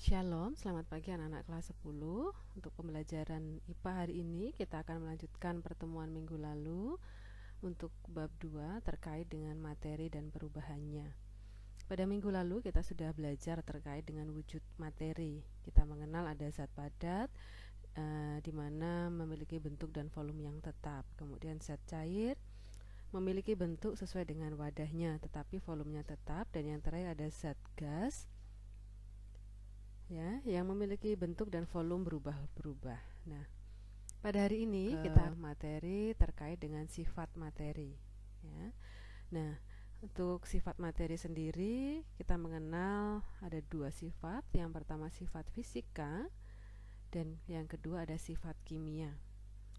Shalom, selamat pagi anak-anak kelas 10. Untuk pembelajaran IPA hari ini kita akan melanjutkan pertemuan minggu lalu untuk bab 2 terkait dengan materi dan perubahannya. Pada minggu lalu kita sudah belajar terkait dengan wujud materi. Kita mengenal ada zat padat di mana memiliki bentuk dan volume yang tetap. Kemudian zat cair memiliki bentuk sesuai dengan wadahnya tetapi volumenya tetap, dan yang terakhir ada zat gas ya, yang memiliki bentuk dan volume berubah-berubah. Nah, pada hari ini kita materi terkait dengan sifat materi ya. Nah, untuk sifat materi sendiri kita mengenal ada dua sifat. Yang pertama sifat fisika dan yang kedua ada sifat kimia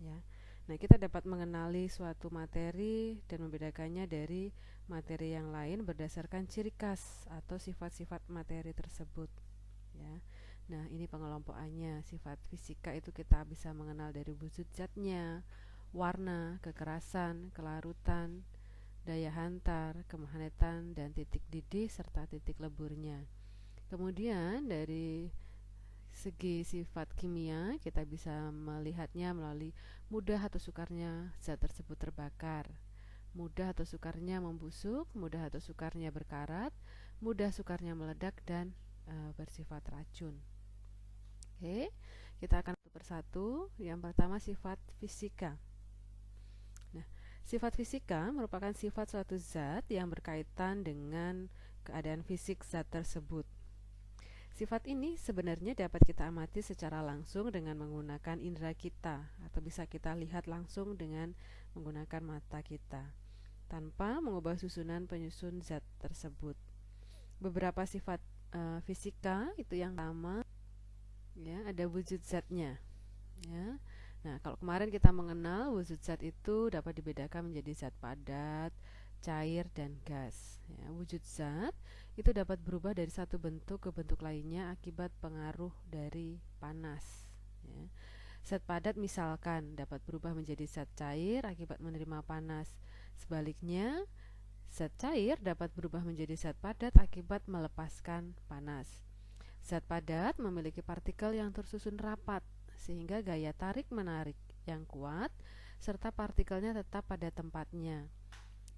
ya. Nah, kita dapat mengenali suatu materi dan membedakannya dari materi yang lain berdasarkan ciri khas atau sifat-sifat materi tersebut ya. Nah, ini pengelompokannya. Sifat fisika itu kita bisa mengenal dari wujud zatnya, warna, kekerasan, kelarutan, daya hantar, kemagnetan, dan titik didih serta titik leburnya. Kemudian dari segi sifat kimia kita bisa melihatnya melalui mudah atau sukarnya zat tersebut terbakar, mudah atau sukarnya membusuk, mudah atau sukarnya berkarat, mudah sukarnya meledak, dan bersifat racun. Oke, kita akan satu persatu. Yang pertama sifat fisika. Nah, sifat fisika merupakan sifat suatu zat yang berkaitan dengan keadaan fisik zat tersebut. Sifat ini sebenarnya dapat kita amati secara langsung dengan menggunakan indera kita, atau bisa kita lihat langsung dengan menggunakan mata kita, tanpa mengubah susunan penyusun zat tersebut. Beberapa sifat fisika itu yang pertama ya, ada wujud zatnya ya. Nah, kalau kemarin kita mengenal wujud zat itu dapat dibedakan menjadi zat padat, cair, dan gas ya. Wujud zat itu dapat berubah dari satu bentuk ke bentuk lainnya akibat pengaruh dari panas ya. Zat padat misalkan dapat berubah menjadi zat cair akibat menerima panas. Sebaliknya, zat cair dapat berubah menjadi zat padat akibat melepaskan panas. Zat padat memiliki partikel yang tersusun rapat sehingga gaya tarik-menarik yang kuat serta partikelnya tetap pada tempatnya.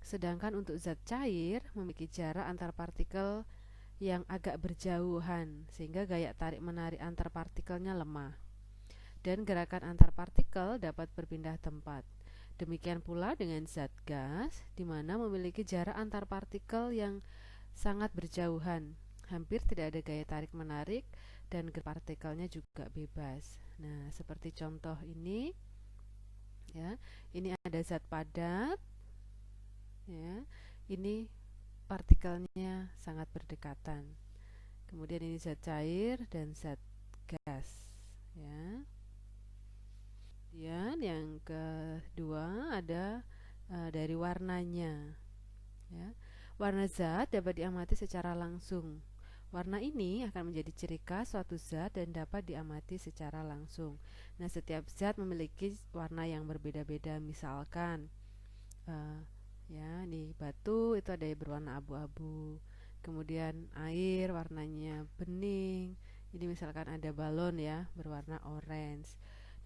Sedangkan untuk zat cair memiliki jarak antar partikel yang agak berjauhan sehingga gaya tarik-menarik antar partikelnya lemah. Dan gerakan antar partikel dapat berpindah tempat. Demikian pula dengan zat gas di mana memiliki jarak antar partikel yang sangat berjauhan. Hampir tidak ada gaya tarik-menarik dan partikelnya juga bebas. Nah, seperti contoh ini ya. Ini ada zat padat ya. Ini partikelnya sangat berdekatan. Kemudian ini zat cair dan zat gas ya. Kemudian yang kedua ada dari warnanya ya. Warna zat dapat diamati secara langsung. Warna ini akan menjadi ciri khas suatu zat dan dapat diamati secara langsung. Nah, setiap zat memiliki warna yang berbeda-beda. Misalkan ya, di batu itu ada yang berwarna abu-abu. Kemudian air warnanya bening. Ini misalkan ada balon ya, berwarna orange.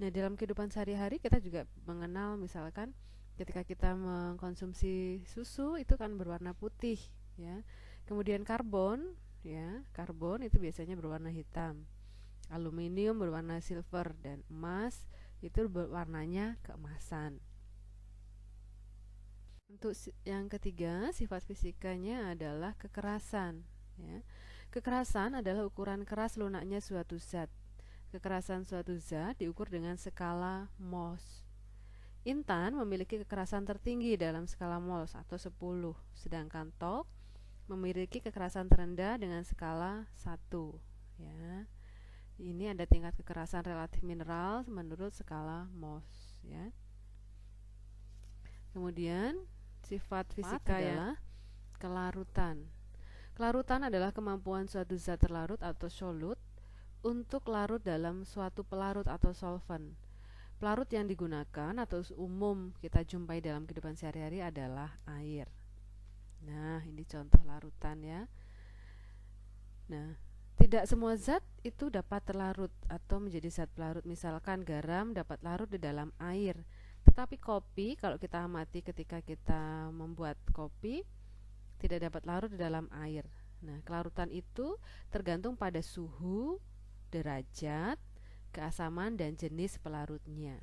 Nah, dalam kehidupan sehari-hari kita juga mengenal misalkan ketika kita mengkonsumsi susu itu kan berwarna putih ya. Kemudian karbon ya, karbon itu biasanya berwarna hitam. Aluminium berwarna silver dan emas itu berwarnanya keemasan. Untuk yang ketiga, sifat fisikanya adalah kekerasan ya. Kekerasan adalah ukuran keras lunaknya suatu zat. Kekerasan suatu zat diukur dengan skala Mohs. Intan memiliki kekerasan tertinggi dalam skala Mohs atau 10, sedangkan tok memiliki kekerasan terendah dengan skala 1 ya. Ini ada tingkat kekerasan relatif mineral menurut skala Mohs ya. Kemudian sifat fisika adalah kelarutan. Kelarutan adalah kemampuan suatu zat terlarut atau solut untuk larut dalam suatu pelarut atau solvent. Pelarut yang digunakan atau umum kita jumpai dalam kehidupan sehari-hari adalah air. Nah, ini contoh larutan ya. Nah, tidak semua zat itu dapat terlarut atau menjadi zat pelarut. Misalkan garam dapat larut di dalam air, tetapi kopi, kalau kita amati ketika kita membuat kopi, tidak dapat larut di dalam air. Nah, kelarutan itu tergantung pada suhu, derajat, keasaman, dan jenis pelarutnya.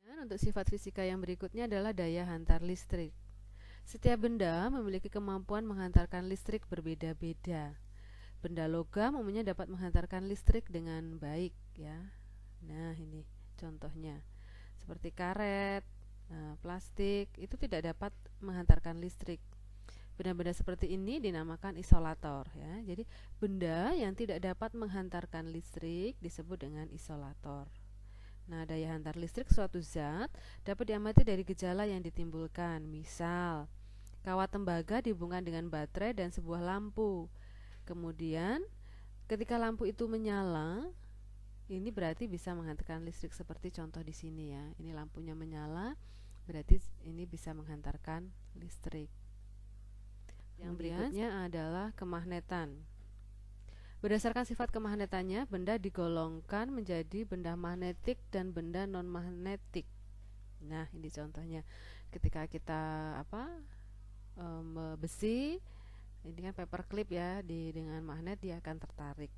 Dan untuk sifat fisika yang berikutnya adalah daya hantar listrik. Setiap benda memiliki kemampuan menghantarkan listrik berbeda-beda. Benda logam umumnya dapat menghantarkan listrik dengan baik, ya. Nah, ini contohnya. Seperti karet, plastik, itu tidak dapat menghantarkan listrik. Benda-benda seperti ini dinamakan isolator, ya. Jadi, benda yang tidak dapat menghantarkan listrik disebut dengan isolator. Nah, daya hantar listrik suatu zat dapat diamati dari gejala yang ditimbulkan. Misal, kawat tembaga dihubungkan dengan baterai dan sebuah lampu. Kemudian, ketika lampu itu menyala, ini berarti bisa menghantarkan listrik seperti contoh di sini, ya. Ini lampunya menyala, berarti ini bisa menghantarkan listrik. Yang berikutnya adalah kemagnetan. Berdasarkan sifat kemagnetannya, benda digolongkan menjadi benda magnetik dan benda non-magnetik. Nah, ini contohnya. Ketika kita besi, ini kan paperclip, ya, dengan magnet dia akan tertarik,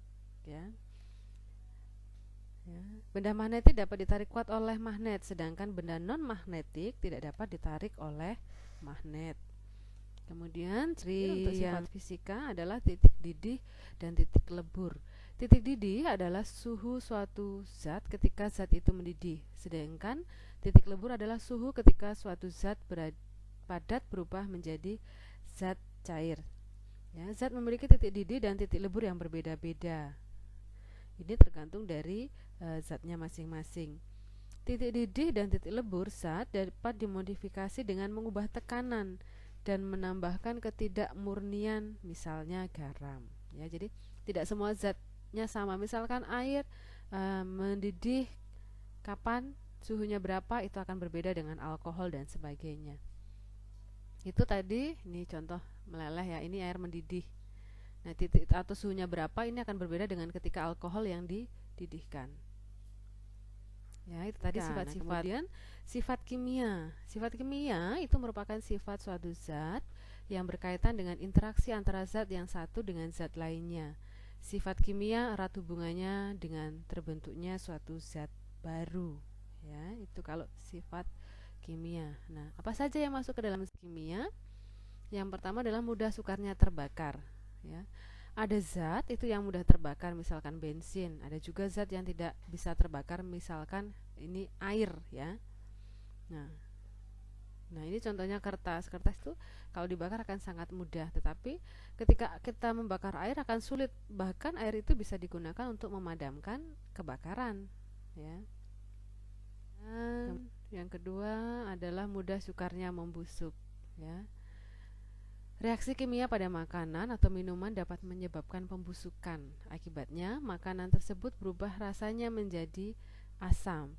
ya. Benda magnetik dapat ditarik kuat oleh magnet, sedangkan benda non-magnetik tidak dapat ditarik oleh magnet. Kemudian ciri untuk sifat fisika adalah titik didih dan titik lebur. Titik didih adalah suhu suatu zat ketika zat itu mendidih, sedangkan titik lebur adalah suhu ketika suatu zat padat berubah menjadi zat cair. Ya, zat memiliki titik didih dan titik lebur yang berbeda-beda. Ini tergantung dari zatnya masing-masing. Titik didih dan titik lebur zat dapat dimodifikasi dengan mengubah tekanan dan menambahkan ketidakmurnian, misalnya garam, ya. Jadi tidak semua zatnya sama. Misalkan air mendidih kapan, suhunya berapa, itu akan berbeda dengan alkohol dan sebagainya. Itu tadi, ini contoh meleleh, ya. Ini air mendidih. Nah, titik atau suhunya berapa ini akan berbeda dengan ketika alkohol yang dididihkan. Ya, itu tadi sifat-sifat. Kemudian sifat kimia. Sifat kimia itu merupakan sifat suatu zat yang berkaitan dengan interaksi antara zat yang satu dengan zat lainnya. Sifat kimia erat hubungannya dengan terbentuknya suatu zat baru, ya. Itu kalau sifat kimia. Nah, apa saja yang masuk ke dalam kimia? Yang pertama adalah mudah sukarnya terbakar, ya. Ada zat itu yang mudah terbakar, misalkan bensin. Ada juga zat yang tidak bisa terbakar, misalkan ini air, ya. Nah, ini contohnya kertas. Kertas itu kalau dibakar akan sangat mudah, tetapi ketika kita membakar air akan sulit. Bahkan air itu bisa digunakan untuk memadamkan kebakaran, ya. Dan yang kedua adalah mudah sukarnya membusuk, ya. Reaksi kimia pada makanan atau minuman dapat menyebabkan pembusukan. Akibatnya, makanan tersebut berubah rasanya menjadi asam.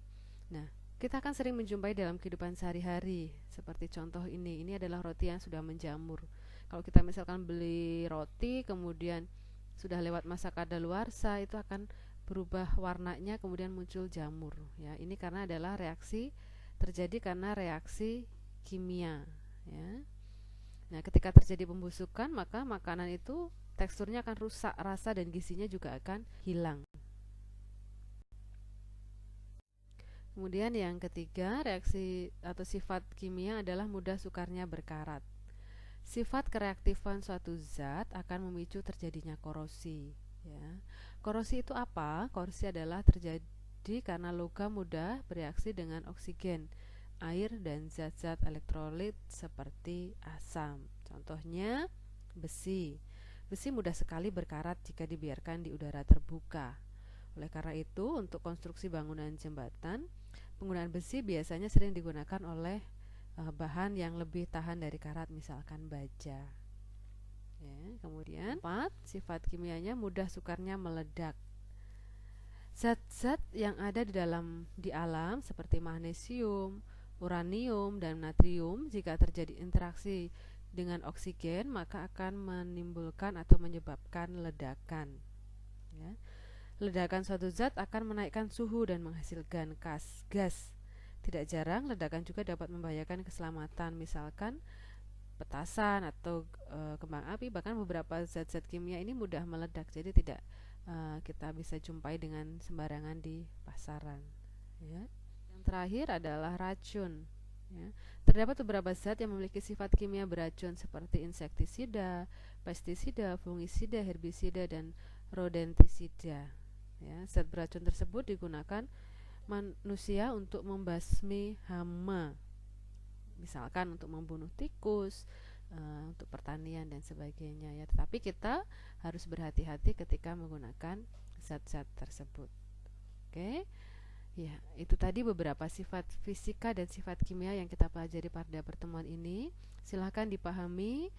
Nah, kita akan sering menjumpai dalam kehidupan sehari-hari. Seperti contoh ini adalah roti yang sudah menjamur. Kalau kita misalkan beli roti, kemudian sudah lewat masa kadaluarsa, itu akan berubah warnanya, kemudian muncul jamur, ya. Ini karena adalah terjadi karena reaksi kimia, ya. Nah, ketika terjadi pembusukan, maka makanan itu teksturnya akan rusak, rasa dan gizinya juga akan hilang. Kemudian yang ketiga, reaksi atau sifat kimia adalah mudah sukarnya berkarat. Sifat kereaktifan suatu zat akan memicu terjadinya korosi, ya. Korosi itu apa? Korosi adalah terjadi karena logam mudah bereaksi dengan oksigen, air, dan zat-zat elektrolit seperti asam. Contohnya besi. Besi mudah sekali berkarat jika dibiarkan di udara terbuka. Oleh karena itu, untuk konstruksi bangunan jembatan, penggunaan besi biasanya sering digunakan oleh bahan yang lebih tahan dari karat, misalkan baja. Ya, kemudian 4, sifat kimianya mudah sukarnya meledak. Zat-zat yang ada di alam seperti magnesium, uranium, dan natrium, jika terjadi interaksi dengan oksigen, maka akan menimbulkan atau menyebabkan ledakan. Ya. Ledakan suatu zat akan menaikkan suhu dan menghasilkan gas. Tidak jarang ledakan juga dapat membahayakan keselamatan, misalkan petasan atau kembang api. Bahkan beberapa zat-zat kimia ini mudah meledak, jadi tidak kita bisa jumpai dengan sembarangan di pasaran. Ya. Yang terakhir adalah racun. Ya. Terdapat beberapa zat yang memiliki sifat kimia beracun seperti insektisida, pestisida, fungisida, herbisida, dan rodentisida. Ya, zat beracun tersebut digunakan manusia untuk membasmi hama, misalkan untuk membunuh tikus, untuk pertanian dan sebagainya. Ya, tetapi kita harus berhati-hati ketika menggunakan zat-zat tersebut. Oke, ya itu tadi beberapa sifat fisika dan sifat kimia yang kita pelajari pada pertemuan ini. Silahkan dipahami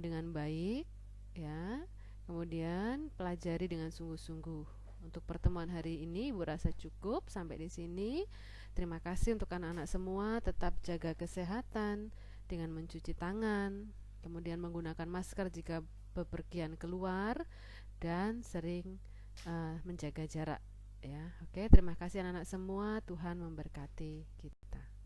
dengan baik, ya. Kemudian pelajari dengan sungguh-sungguh. Untuk pertemuan hari ini Ibu rasa cukup sampai di sini. Terima kasih untuk anak-anak semua. Tetap jaga kesehatan dengan mencuci tangan, kemudian menggunakan masker jika bepergian keluar, dan sering menjaga jarak. Ya, oke. Terima kasih anak-anak semua. Tuhan memberkati kita.